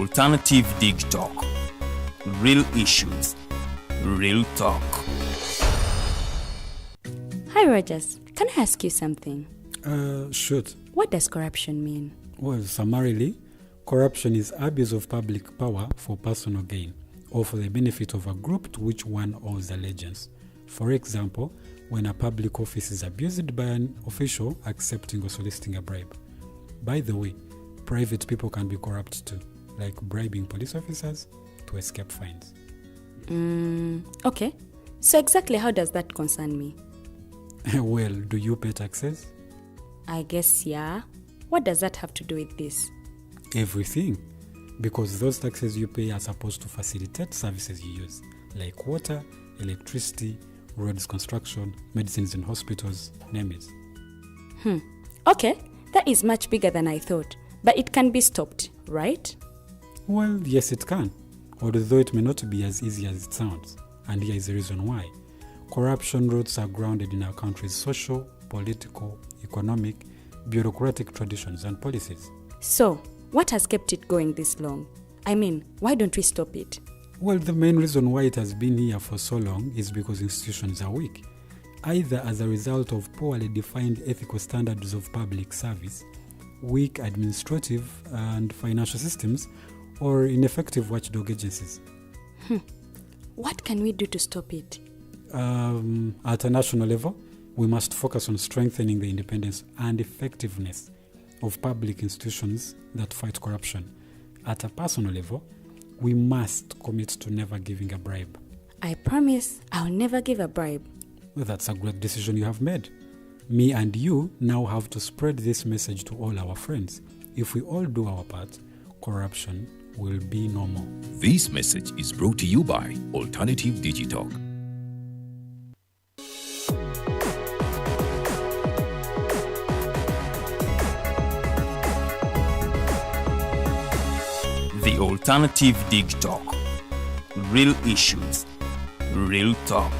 Alternative Dig Talk. Real issues, real talk. Hi Rogers, can I ask you something? Shoot. What does corruption mean? Well, summarily, corruption is abuse of public power for personal gain or for the benefit of a group to which one owes allegiance. For example, when a public office is abused by an official accepting or soliciting a bribe. By the way, private people can be corrupt too, like bribing police officers to escape fines. Okay. So exactly how does that concern me? Well, do you pay taxes? I guess, yeah. What does that have to do with this? Everything. Because those taxes you pay are supposed to facilitate services you use, like water, electricity, roads construction, medicines in hospitals, name it. Okay, that is much bigger than I thought. But it can be stopped, right? Well, yes, it can, although it may not be as easy as it sounds. And here is the reason why. Corruption roots are grounded in our country's social, political, economic, bureaucratic traditions and policies. So, what has kept it going this long? I mean, why don't we stop it? Well, the main reason why it has been here for so long is because institutions are weak, either as a result of poorly defined ethical standards of public service, weak administrative and financial systems, or ineffective watchdog agencies. What can we do to stop it? At a national level, we must focus on strengthening the independence and effectiveness of public institutions that fight corruption. At a personal level, we must commit to never giving a bribe. I promise I'll never give a bribe. Well, that's a great decision you have made. Me and you now have to spread this message to all our friends. If we all do our part, corruption will be no more. This message is brought to you by Alternative Digital. The Alternative Dig Talk. Real issues, real talk.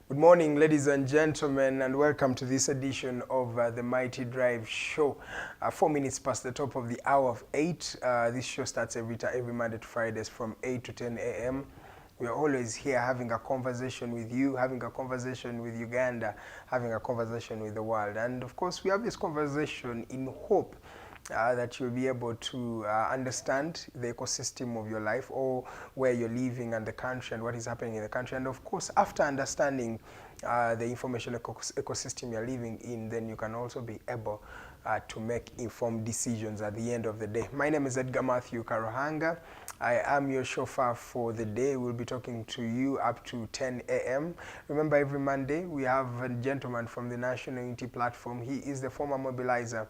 Good morning, ladies and gentlemen, and welcome to this edition of the Mighty Drive Show. 4 minutes past the top of the hour of 8. This show starts every Monday to Fridays from 8 to 10 a.m. We are always here having a conversation with you, having a conversation with Uganda, having a conversation with the world. And of course, we have this conversation in hope that you'll be able to understand the ecosystem of your life or where you're living and the country and what is happening in the country. And of course, after understanding the information ecosystem you're living in, then you can also be able to make informed decisions at the end of the day. My name is Edgar Mathew Karuhanga. I am your chauffeur for the day. We'll be talking to you up to 10 a.m. Remember, every Monday we have a gentleman from the National Unity Platform. He is the former mobilizer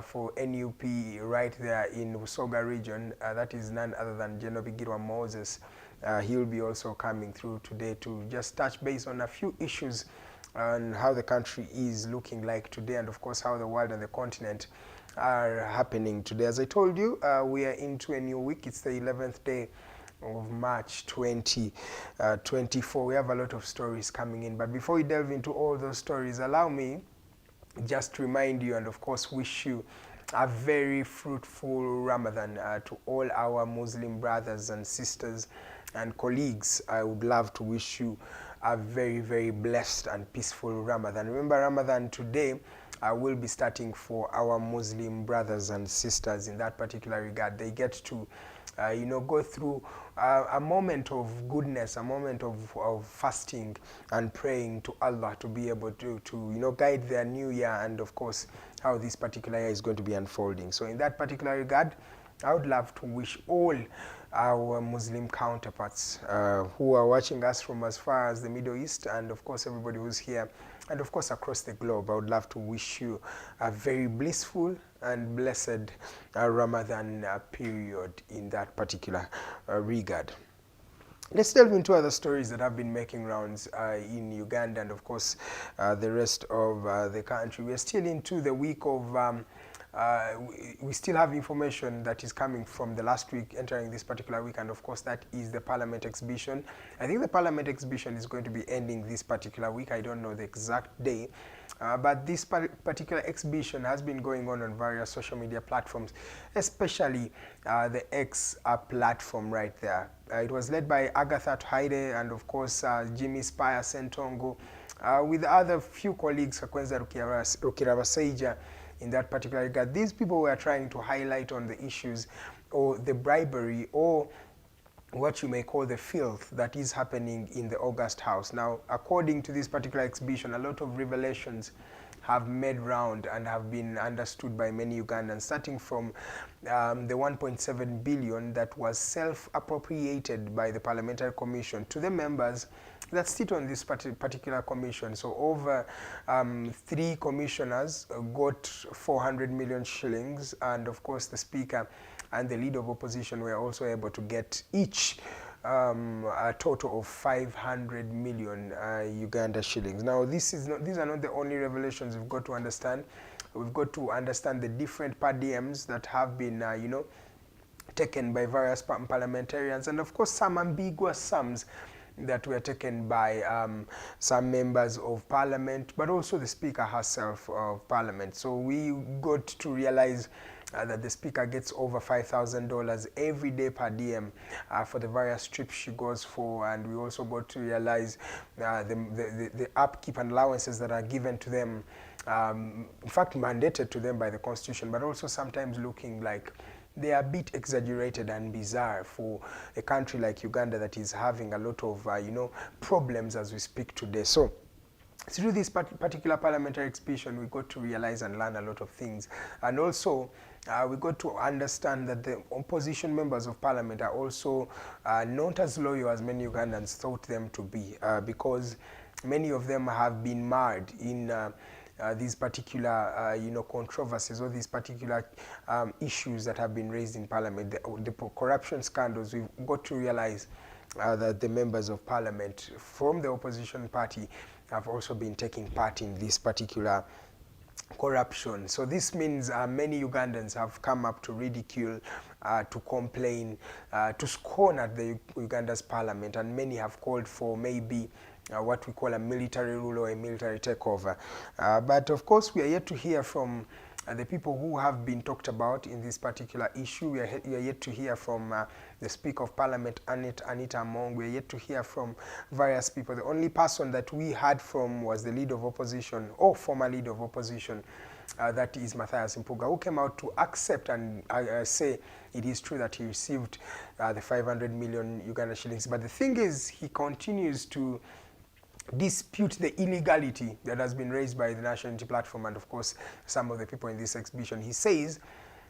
for NUP right there in Busoga region. That is none other than Genobigirwa Moses. He will be also coming through today to just touch base on a few issues on how the country is looking like today, and of course how the world and the continent are happening today. As I told you, we are into a new week. It's the 11th day of March 2024. We have a lot of stories coming in, but before we delve into all those stories, allow me just to remind you and of course wish you a very fruitful Ramadan to all our Muslim brothers and sisters and colleagues. I would love to wish you a very, very blessed and peaceful Ramadan. Remember, Ramadan today will be starting for our Muslim brothers and sisters in that particular regard. They get to go through a moment of goodness, a moment of fasting and praying to Allah to be able to guide their new year and of course how this particular year is going to be unfolding. So in that particular regard, I would love to wish all our Muslim counterparts who are watching us from as far as the Middle East and of course everybody who's here and of course across the globe. I would love to wish you a very blissful, and blessed Ramadan period in that particular regard. Let's delve into other stories that have been making rounds in Uganda and, of course, the rest of the country. We're still into the week of we still have information that is coming from the last week entering this particular week, and of course that is the Parliament exhibition. I think the Parliament exhibition is going to be ending this particular week. I don't know the exact day, but this particular exhibition has been going on various social media platforms, especially the X platform right there. It was led by Agatha Haiti and of course Jimmy Spire Sentongo, with other few colleagues, Kakwenza Rukirabaseija, in that particular regard. These people were trying to highlight on the issues or the bribery or what you may call the filth that is happening in the August House. Now, according to this particular exhibition, a lot of revelations have made round and have been understood by many Ugandans, starting from the 1.7 billion that was self-appropriated by the Parliamentary Commission to the members that sit on this particular commission. So over 3 commissioners got 400 million shillings, and of course the Speaker and the Leader of Opposition were also able to get each a total of 500 million Uganda shillings. Now, these are not the only revelations we've got to understand. We've got to understand the different per diems that have been, taken by various parliamentarians, and of course some ambiguous sums that were taken by some members of Parliament, but also the Speaker herself of Parliament. So we got to realize that the Speaker gets over $5,000 every day per diem for the various trips she goes for, and we also got to realize the upkeep and allowances that are given to them, in fact mandated to them by the Constitution, but also sometimes looking like they are a bit exaggerated and bizarre for a country like Uganda that is having a lot of problems as we speak today. So through this particular parliamentary exhibition, we got to realize and learn a lot of things, and also we got to understand that the opposition members of Parliament are also not as loyal as many Ugandans thought them to be, because many of them have been marred in these particular controversies or these particular issues that have been raised in Parliament, the corruption scandals. We've got to realize that the members of Parliament from the opposition party have also been taking part in this particular corruption. So this means many Ugandans have come up to ridicule, to complain, to scorn at the Uganda's Parliament, and many have called for maybe what we call a military rule or a military takeover. But of course we are yet to hear from the people who have been talked about in this particular issue. We are yet to hear from the Speaker of Parliament, Anita Among. We are yet to hear from various people. The only person that we heard from was the Leader of Opposition, or former Leader of Opposition, that is Matthias Mpuga, who came out to accept and say it is true that he received the 500 million Uganda shillings. But the thing is, he continues to dispute the illegality that has been raised by the National Unity Platform and of course some of the people in this exhibition. He says,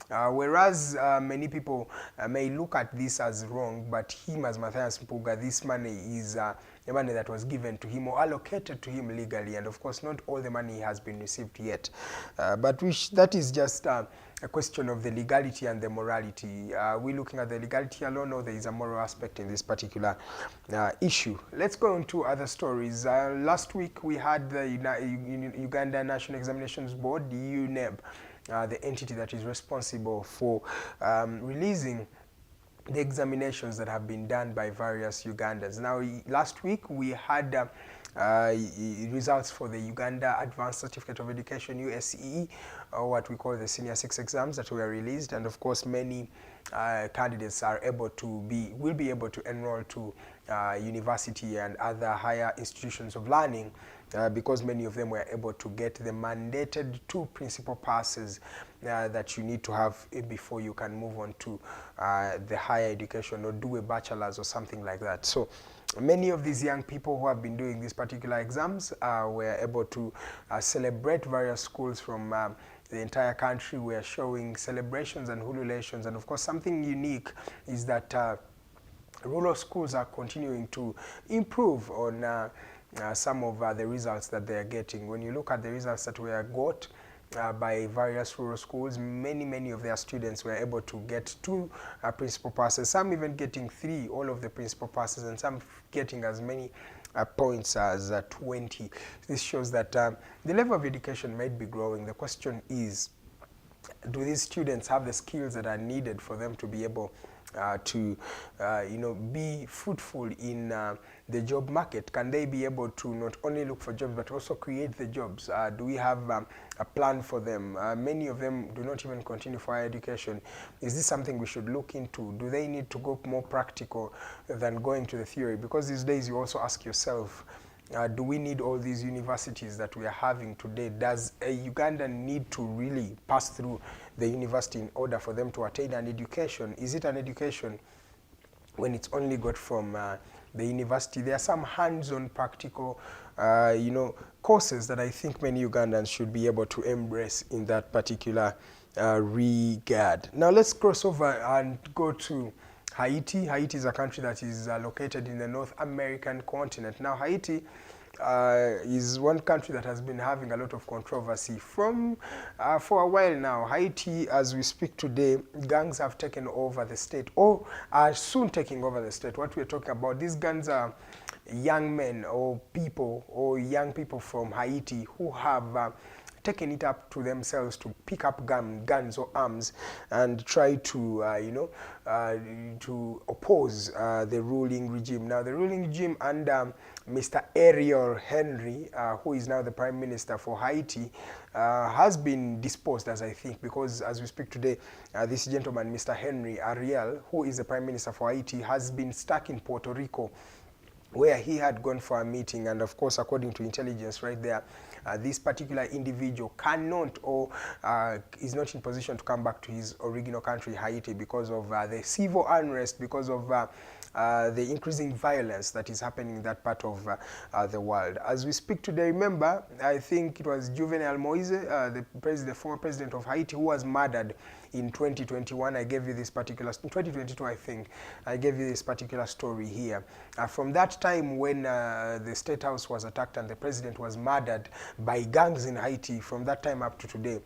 whereas many people may look at this as wrong, but him as Matthias Mpuga, this money is the money that was given to him or allocated to him legally, and of course not all the money has been received yet. But that is just a question of the legality and the morality. We're looking at the legality alone, or there is a moral aspect in this particular issue. Let's go on to other stories. Last week we had the Uganda National Examinations Board, the UNEB, the entity that is responsible for releasing the examinations that have been done by various Ugandans. Now, last week we had results for the Uganda Advanced Certificate of Education, USCE, or what we call the Senior 6 exams that were released, and of course many candidates will be able to enroll to university and other higher institutions of learning, because many of them were able to get the mandated 2 principal passes that you need to have before you can move on to the higher education or do a bachelor's or something like that. So many of these young people who have been doing these particular exams were able to celebrate various schools from the entire country. We are showing celebrations and ululations, and of course something unique is that rural schools are continuing to improve on some of the results that they are getting. When you look at the results that we have got, by various rural schools. Many of their students were able to get 2 principal passes, some even getting 3, all of the principal passes, and some getting as many points as 20. This shows that the level of education might be growing. The question is, do these students have the skills that are needed for them to be able to be fruitful in the job market? Can they be able to not only look for jobs but also create the jobs? Do we have a plan for them? Many of them do not even continue for higher education. Is this something we should look into? Do they need to go more practical than going to the theory? Because these days you also ask yourself, do we need all these universities that we are having today? Does a Ugandan need to really pass through the university in order for them to attain an education? Is it an education when it's only got from the university? There are some hands-on practical courses that I think many Ugandans should be able to embrace in that particular regard. Now let's cross over and go to Haiti. Haiti is a country that is located in the North American continent. Now Haiti is one country that has been having a lot of controversy for a while now. Haiti, as we speak today, gangs have taken over the state, or are soon taking over the state. What we're talking about, these gangs are young men or people or young people from Haiti who have taken it up to themselves to pick up guns or arms and try to, to oppose the ruling regime. Now, the ruling regime under Mr. Ariel Henry, who is now the Prime Minister for Haiti, has been disposed, as I think, because as we speak today, this gentleman, Mr. Henry Ariel, who is the Prime Minister for Haiti, has been stuck in Puerto Rico, where he had gone for a meeting, and of course, according to intelligence right there, this particular individual cannot or is not in position to come back to his original country, Haiti, because of the civil unrest, because of the increasing violence that is happening in that part of the world. As we speak today, remember, I think it was Juvenal Moise, the former president of Haiti, who was murdered in 2021. I gave you this particular, in 2022 I think, I gave you this particular story here. From that time when the State House was attacked and the president was murdered by gangs in Haiti, from that time up to today,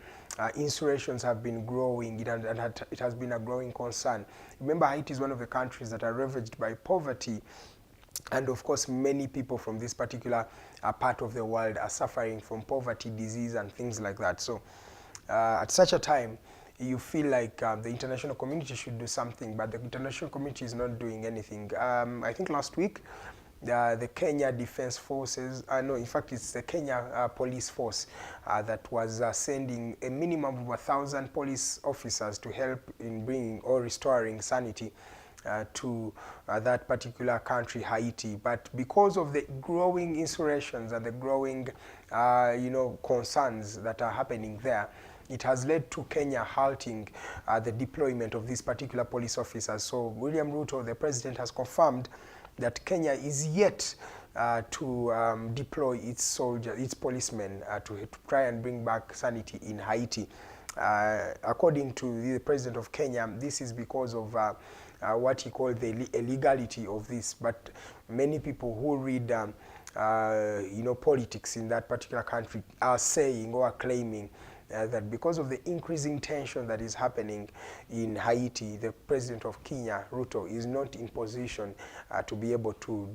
insurrections have been growing, it has been a growing concern. Remember, Haiti is one of the countries that are ravaged by poverty, and of course many people from this particular part of the world are suffering from poverty, disease and things like that. So at such a time, you feel like the international community should do something, but the international community is not doing anything. I think last week, the Kenya Defense Forces, no, in fact it's the Kenya Police Force that was sending a minimum of 1,000 police officers to help in bringing or restoring sanity to that particular country, Haiti. But because of the growing insurrections and the growing concerns that are happening there, it has led to Kenya halting the deployment of these particular police officers. So William Ruto, the president, has confirmed that Kenya is yet to deploy its soldiers, its policemen, to try and bring back sanity in Haiti. According to the president of Kenya, this is because of what he called the illegality of this. But many people who read politics in that particular country are saying or are claiming that because of the increasing tension that is happening in Haiti, the president of Kenya, Ruto, is not in position to be able to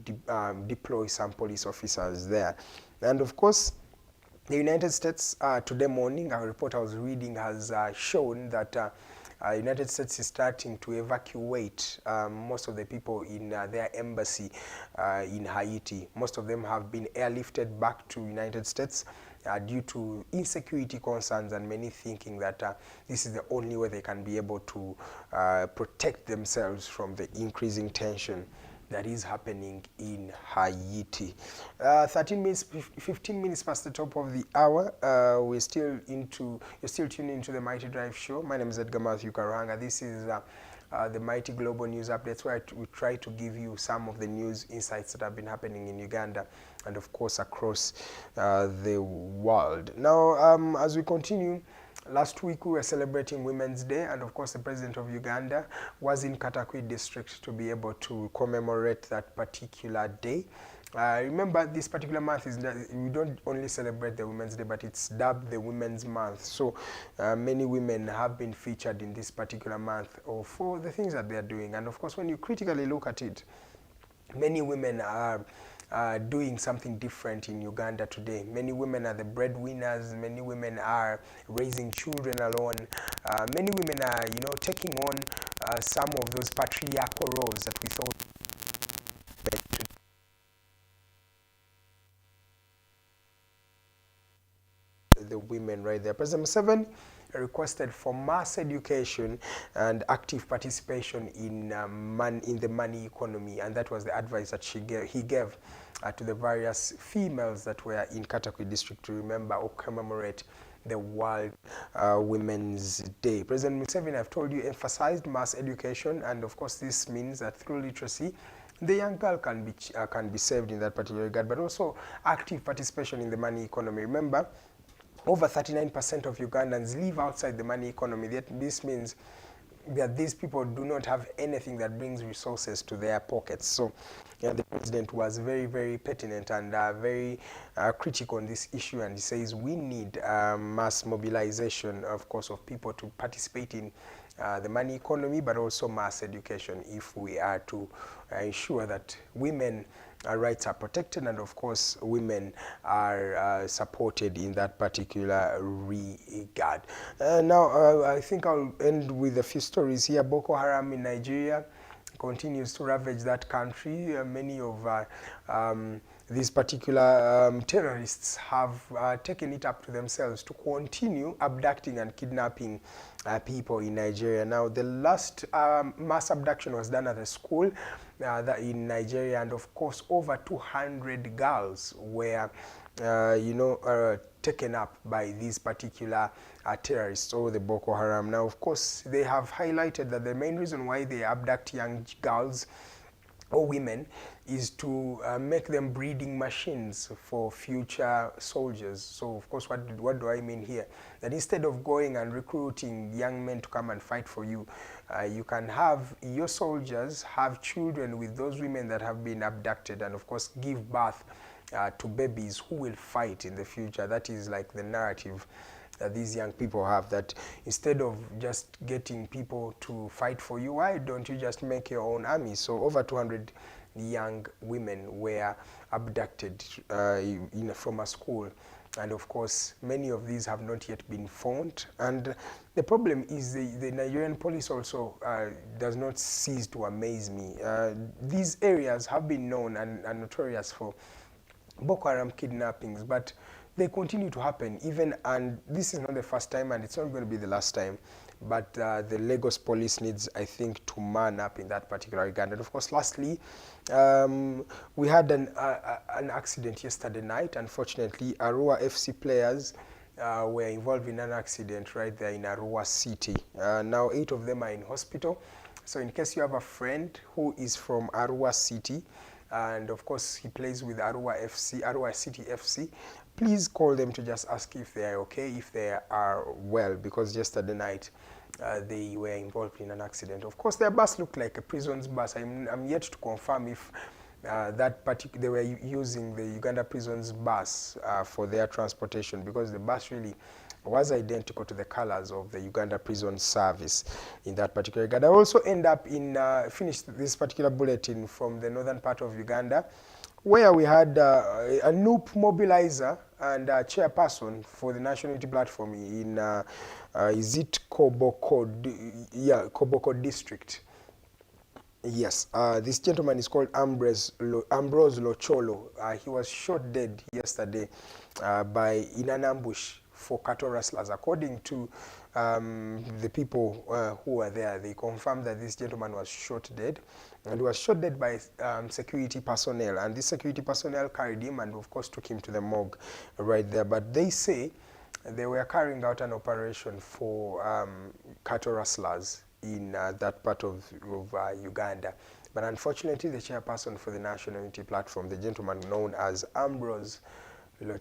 deploy some police officers there. And of course, the United States, today morning, a report I was reading has shown that the United States is starting to evacuate most of the people in their embassy in Haiti. Most of them have been airlifted back to United States due to insecurity concerns, and many thinking that this is the only way they can be able to protect themselves from the increasing tension that is happening in Haiti. 15 minutes past the top of the hour. You're still tuning into the Mighty Drive Show. My name is Edgar Mathew Karuhanga. This is the Mighty Global News Updates, where we try to give you some of the news insights that have been happening in Uganda and of course across the world. Now, as we continue, Last week we were celebrating Women's Day, and of course the President of Uganda was in Katakwi district to be able to commemorate that particular day. Remember, this particular month is that we don't only celebrate the Women's Day, but it's dubbed the Women's Month. So many women have been featured in this particular month for the things that they are doing. And of course, when you critically look at it, many women are doing something different in Uganda today. Many women are the breadwinners. Many women are raising children alone. Many women are, taking on some of those patriarchal roles that we thought the women right there. President Museveni requested for mass education and active participation in the money economy, and that was the advice that he gave to the various females that were in Katakwi district to remember or commemorate the World Women's Day. President Museveni, I've told you, emphasized mass education, and of course this means that through literacy the young girl can be saved in that particular regard, but also active participation in the money economy. Remember, over 39% of Ugandans live outside the money economy. This means that these people do not have anything that brings resources to their pockets. So the president was very, very pertinent and very critical on this issue, and he says we need mass mobilization, of course, of people to participate in the money economy, but also mass education if we are to ensure that women rights are protected, and of course women are supported in that particular regard. Now I think I'll end with a few stories here. Boko Haram in Nigeria continues to ravage that country. Many of these particular terrorists have taken it up to themselves to continue abducting and kidnapping people in Nigeria. Now, the last mass abduction was done at a school in Nigeria, and of course over 200 girls were taken up by these particular terrorists or the Boko Haram. Now, of course, they have highlighted that the main reason why they abduct young girls or women is to make them breeding machines for future soldiers. So, of course, what do I mean here? That instead of going and recruiting young men to come and fight for you, you can have your soldiers have children with those women that have been abducted, and of course give birth to babies who will fight in the future. That is like the narrative that these young people have, that instead of just getting people to fight for you, why don't you just make your own army? So over 200 young women were abducted from a school, and of course many of these have not yet been found. And the problem is the Nigerian police also does not cease to amaze me. These areas have been known and notorious for Boko Haram kidnappings, but they continue to happen and this is not the first time, and it's not going to be the last time. But the Lagos police needs, I think, to man up in that particular regard. And of course, lastly, we had an accident yesterday night. Unfortunately, Arua FC players were involved in an accident right there in Arua City. Now 8 of them are in hospital. So in case you have a friend who is from Arua City, and of course he plays with Arua City FC, please call them to just ask if they are okay, if they are well, because yesterday night they were involved in an accident. Of course, their bus looked like a prison's bus. I'm yet to confirm if they were using the Uganda prison's bus for their transportation, because the bus really was identical to the colors of the Uganda prison service in that particular regard. I also end up finished this particular bulletin from the northern part of Uganda, where we had a NUP mobilizer and a chairperson for the National Unity Platform in is it Koboko district. Yes, this gentleman is called Ambrose Locholo. He was shot dead yesterday in an ambush for cattle rustlers. According to the people who were there, they confirmed that this gentleman was shot dead, and he was shot dead by security personnel, and this security personnel carried him and of course took him to the morgue right there. But they say they were carrying out an operation for cattle rustlers in that part of Uganda. But unfortunately, the chairperson for the National Unity Platform, the gentleman known as Ambrose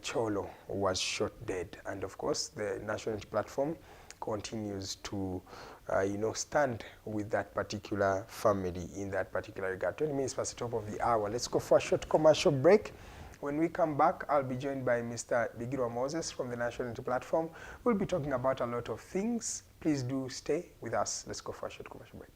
Cholo was shot dead. And of course, the National Unity Platform continues to stand with that particular family in that particular regard. 20 minutes past the top of the hour. Let's go for a short commercial break. When we come back, I'll be joined by Mr. Bigirwa Moses from the National Unity Platform. We'll be talking about a lot of things. Please do stay with us. Let's go for a short commercial break.